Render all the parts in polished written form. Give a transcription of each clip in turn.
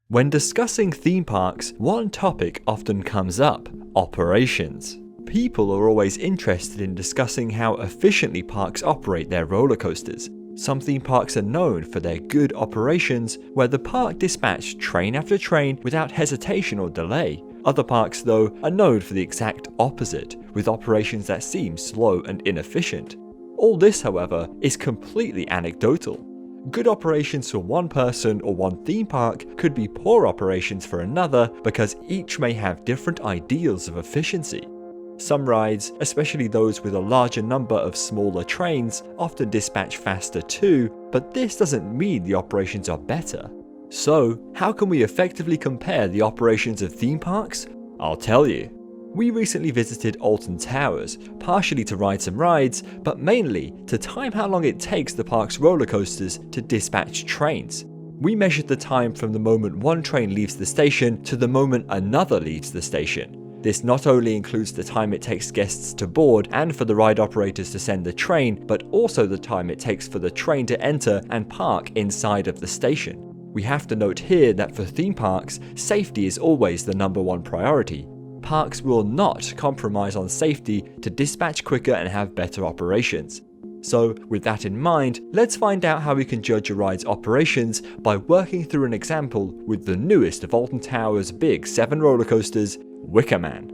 When discussing theme parks, one topic often comes up: operations. People are always interested in discussing how efficiently parks operate their roller coasters. Some theme parks are known for their good operations, where the park dispatched train after train without hesitation or delay. Other parks, though, are known for the exact opposite, with operations that seem slow and inefficient. All this, however, is completely anecdotal. Good operations for one person or one theme park could be poor operations for another because each may have different ideals of efficiency. Some rides, especially those with a larger number of smaller trains, often dispatch faster too, but this doesn't mean the operations are better. So, how can we effectively compare the operations of theme parks? I'll tell you. We recently visited Alton Towers, partially to ride some rides, but mainly to time how long it takes the park's roller coasters to dispatch trains. We measured the time from the moment one train leaves the station to the moment another leaves the station. This not only includes the time it takes guests to board and for the ride operators to send the train, but also the time it takes for the train to enter and park inside of the station. We have to note here that for theme parks, safety is always the #1 priority. Parks will not compromise on safety to dispatch quicker and have better operations. So, with that in mind, let's find out how we can judge a ride's operations by working through an example with the newest of Alton Towers' big 7 roller coasters, Wicker Man.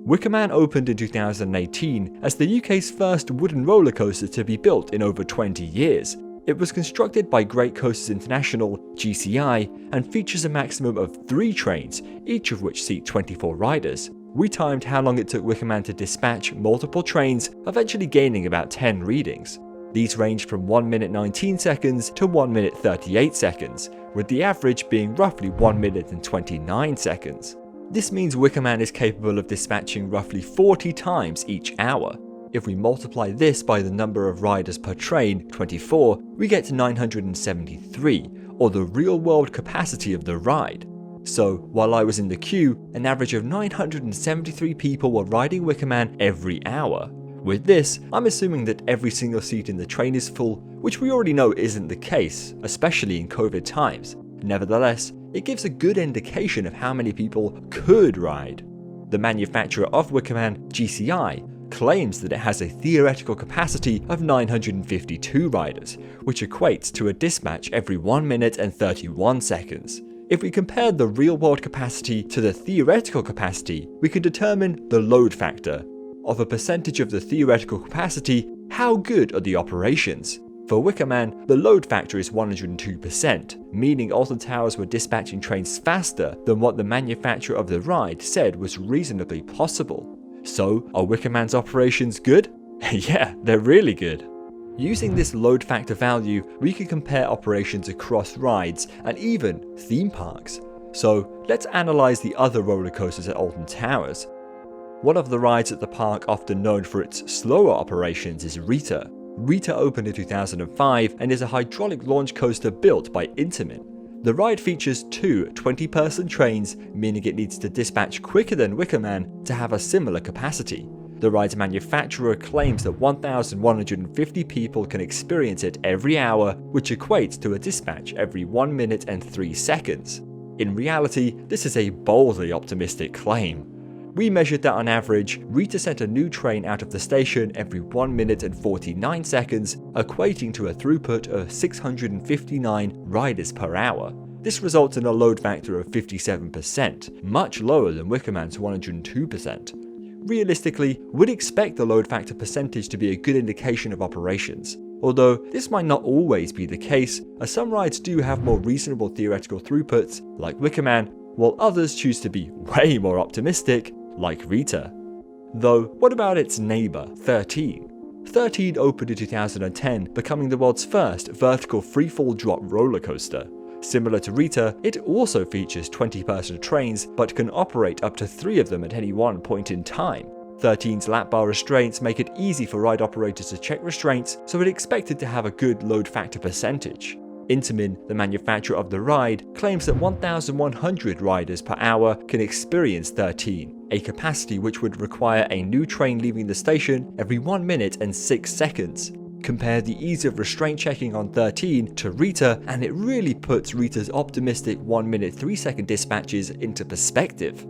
Wicker Man opened in 2018 as the UK's first wooden roller coaster to be built in over 20 years. It was constructed by Great Coasters International (GCI) and features a maximum of 3 trains, each of which seat 24 riders. We timed how long it took Wicker Man to dispatch multiple trains, eventually gaining about 10 readings. These ranged from 1 minute 19 seconds to 1 minute 38 seconds, with the average being roughly 1 minute and 29 seconds. This means Wicker Man is capable of dispatching roughly 40 times each hour. If we multiply this by the number of riders per train, 24, we get to 973, or the real-world capacity of the ride. So, while I was in the queue, an average of 973 people were riding Wicker Man every hour. With this, I'm assuming that every single seat in the train is full, which we already know isn't the case, especially in COVID times. Nevertheless, it gives a good indication of how many people could ride. The manufacturer of Wicker Man, GCI, claims that it has a theoretical capacity of 952 riders, which equates to a dispatch every 1 minute and 31 seconds. If we compare the real-world capacity to the theoretical capacity, we can determine the load factor. Of a percentage of the theoretical capacity, how good are the operations? For Wicker Man, the load factor is 102%, meaning Alton Towers were dispatching trains faster than what the manufacturer of the ride said was reasonably possible. So, are Wicker Man's operations good? Yeah, they're really good. Using this load factor value, we can compare operations across rides and even theme parks. So, let's analyze the other roller coasters at Alton Towers. One of the rides at the park often known for its slower operations is Rita. Rita opened in 2005 and is a hydraulic launch coaster built by Intamin. The ride features 2 20-person trains, meaning it needs to dispatch quicker than Wicker Man to have a similar capacity. The ride's manufacturer claims that 1,150 people can experience it every hour, which equates to a dispatch every 1 minute and 3 seconds. In reality, this is a boldly optimistic claim. We measured that on average, Rita sent a new train out of the station every 1 minute and 49 seconds, equating to a throughput of 659 riders per hour. This results in a load factor of 57%, much lower than Wicker Man's 102%. Realistically, we'd expect the load factor percentage to be a good indication of operations. Although this might not always be the case, as some rides do have more reasonable theoretical throughputs, like Wicker Man, while others choose to be way more optimistic, like Rita. Though, what about its neighbour, 13? 13 opened in 2010, becoming the world's first vertical freefall drop roller coaster. Similar to Rita, it also features 20-person trains, but can operate up to 3 of them at any one point in time. 13's lap bar restraints make it easy for ride operators to check restraints, so it's expected to have a good load factor percentage. Intamin, the manufacturer of the ride, claims that 1,100 riders per hour can experience 13, a capacity which would require a new train leaving the station every 1 minute and 6 seconds. Compare the ease of restraint checking on 13 to Rita, and it really puts Rita's optimistic 1 minute 3 second dispatches into perspective.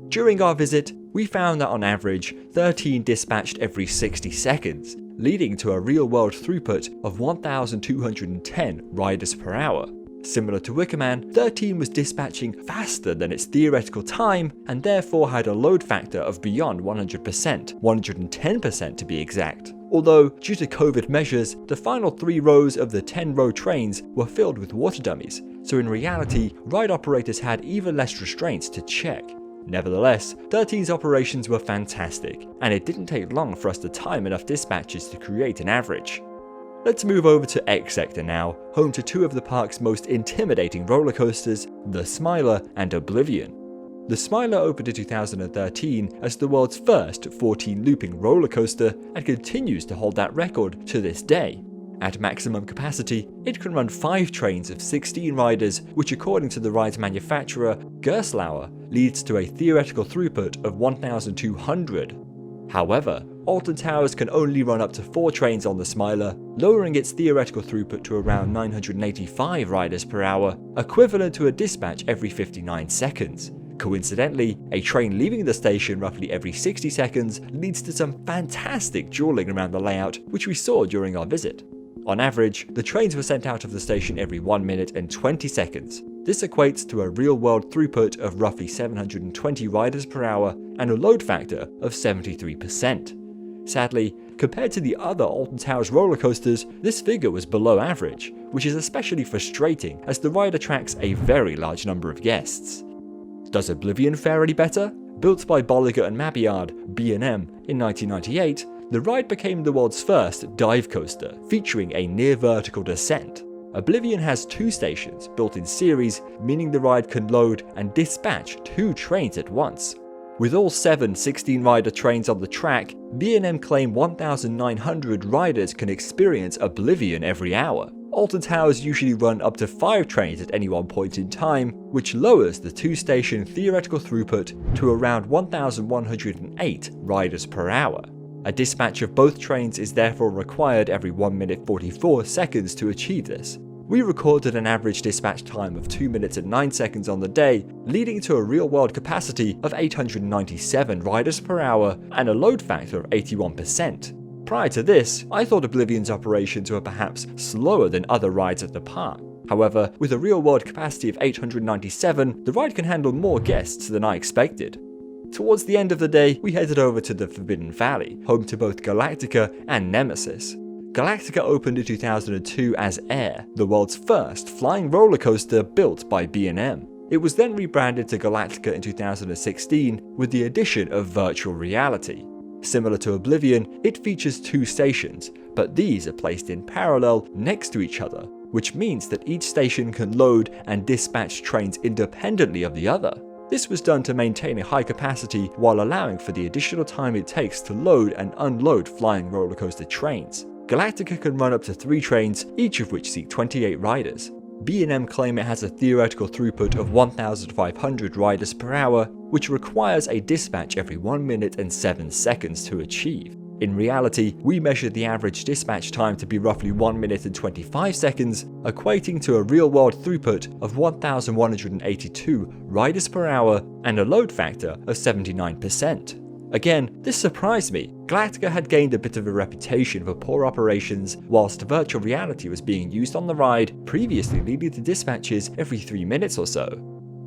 During our visit, we found that on average, 13 dispatched every 60 seconds, leading to a real-world throughput of 1,210 riders per hour. Similar to Wickerman, 13 was dispatching faster than its theoretical time and therefore had a load factor of beyond 100%, 110% to be exact. Although, due to COVID measures, the final 3 rows of the 10-row trains were filled with water dummies, so in reality, ride operators had even less restraints to check. Nevertheless, 13's operations were fantastic, and it didn't take long for us to time enough dispatches to create an average. Let's move over to X Sector now, home to 2 of the park's most intimidating roller coasters, the Smiler and Oblivion. The Smiler opened in 2013 as the world's first 14-looping roller coaster and continues to hold that record to this day. At maximum capacity, it can run 5 trains of 16 riders, which according to the ride's manufacturer, Gerstlauer, leads to a theoretical throughput of 1,200. However, Alton Towers can only run up to 4 trains on the Smiler, lowering its theoretical throughput to around 985 riders per hour, equivalent to a dispatch every 59 seconds. Coincidentally, a train leaving the station roughly every 60 seconds leads to some fantastic dueling around the layout, which we saw during our visit. On average, the trains were sent out of the station every 1 minute and 20 seconds. This equates to a real-world throughput of roughly 720 riders per hour and a load factor of 73%. Sadly, compared to the other Alton Towers roller coasters, this figure was below average, which is especially frustrating as the ride attracts a very large number of guests. Does Oblivion fare any better? Built by Bolliger and Mabillard, B&M, in 1998, the ride became the world's first dive coaster, featuring a near-vertical descent. Oblivion has 2 stations built in series, meaning the ride can load and dispatch 2 trains at once. With all 7 16-rider trains on the track, B&M claim 1,900 riders can experience Oblivion every hour. Alton Towers usually run up to 5 trains at any one point in time, which lowers the 2-station theoretical throughput to around 1,108 riders per hour. A dispatch of both trains is therefore required every 1 minute 44 seconds to achieve this. We recorded an average dispatch time of 2 minutes and 9 seconds on the day, leading to a real-world capacity of 897 riders per hour and a load factor of 81%. Prior to this, I thought Oblivion's operations were perhaps slower than other rides at the park. However, with a real-world capacity of 897, the ride can handle more guests than I expected. Towards the end of the day, we headed over to the Forbidden Valley, home to both Galactica and Nemesis. Galactica opened in 2002 as Air, the world's first flying roller coaster built by B&M. It was then rebranded to Galactica in 2016 with the addition of virtual reality. Similar to Oblivion, it features 2 stations, but these are placed in parallel next to each other, which means that each station can load and dispatch trains independently of the other. This was done to maintain a high capacity while allowing for the additional time it takes to load and unload flying roller coaster trains. Galactica can run up to 3 trains, each of which seat 28 riders. B&M claim it has a theoretical throughput of 1,500 riders per hour, which requires a dispatch every 1 minute and 7 seconds to achieve. In reality, we measured the average dispatch time to be roughly 1 minute and 25 seconds, equating to a real-world throughput of 1,182 riders per hour and a load factor of 79%. Again, this surprised me. Galactica had gained a bit of a reputation for poor operations, whilst virtual reality was being used on the ride, previously leading to dispatches every 3 minutes or so.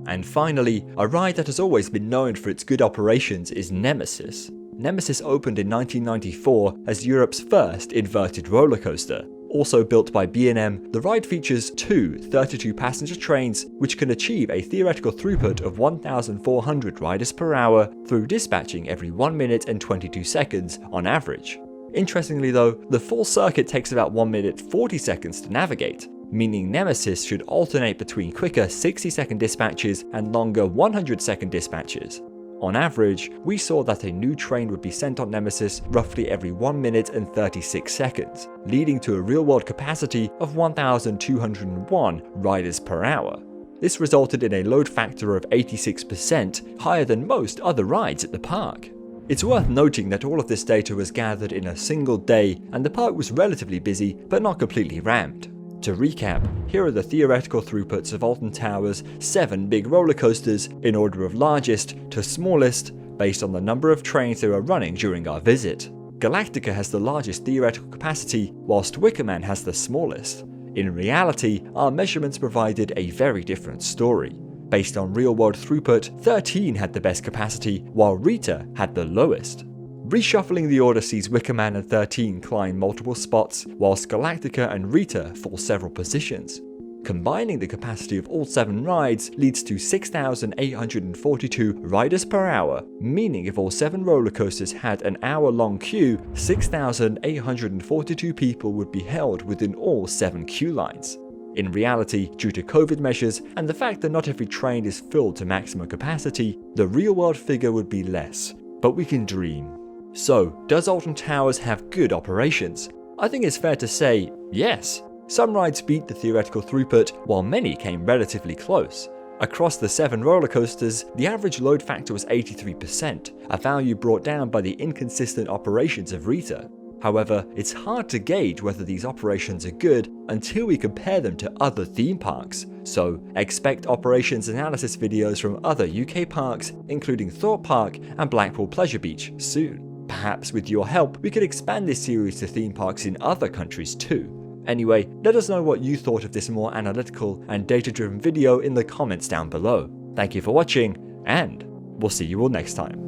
And finally, a ride that has always been known for its good operations is Nemesis. Nemesis opened in 1994 as Europe's first inverted roller coaster. Also built by B&M, the ride features 2 32-passenger trains which can achieve a theoretical throughput of 1,400 riders per hour through dispatching every 1 minute and 22 seconds on average. Interestingly though, the full circuit takes about 1 minute 40 seconds to navigate, meaning Nemesis should alternate between quicker 60-second dispatches and longer 100-second dispatches. On average, we saw that a new train would be sent on Nemesis roughly every 1 minute and 36 seconds, leading to a real-world capacity of 1,201 riders per hour. This resulted in a load factor of 86%, higher than most other rides at the park. It's worth noting that all of this data was gathered in a single day, and the park was relatively busy but not completely rammed. To recap, here are the theoretical throughputs of Alton Towers' 7 big roller coasters in order of largest to smallest based on the number of trains they were running during our visit. Galactica has the largest theoretical capacity, whilst Wicker Man has the smallest. In reality, our measurements provided a very different story. Based on real-world throughput, 13 had the best capacity, while Rita had the lowest. Reshuffling the order sees Wicker Man and 13 climb multiple spots, whilst Galactica and Rita fall several positions. Combining the capacity of all 7 rides leads to 6,842 riders per hour, meaning if all 7 roller coasters had an hour-long queue, 6,842 people would be held within all 7 queue lines. In reality, due to COVID measures and the fact that not every train is filled to maximum capacity, the real-world figure would be less, but we can dream. So, does Alton Towers have good operations? I think it's fair to say, yes. Some rides beat the theoretical throughput, while many came relatively close. Across the 7 roller coasters, the average load factor was 83%, a value brought down by the inconsistent operations of Rita. However, it's hard to gauge whether these operations are good until we compare them to other theme parks, so expect operations analysis videos from other UK parks, including Thorpe Park and Blackpool Pleasure Beach, soon. Perhaps with your help, we could expand this series to theme parks in other countries too. Anyway, let us know what you thought of this more analytical and data-driven video in the comments down below. Thank you for watching, and we'll see you all next time.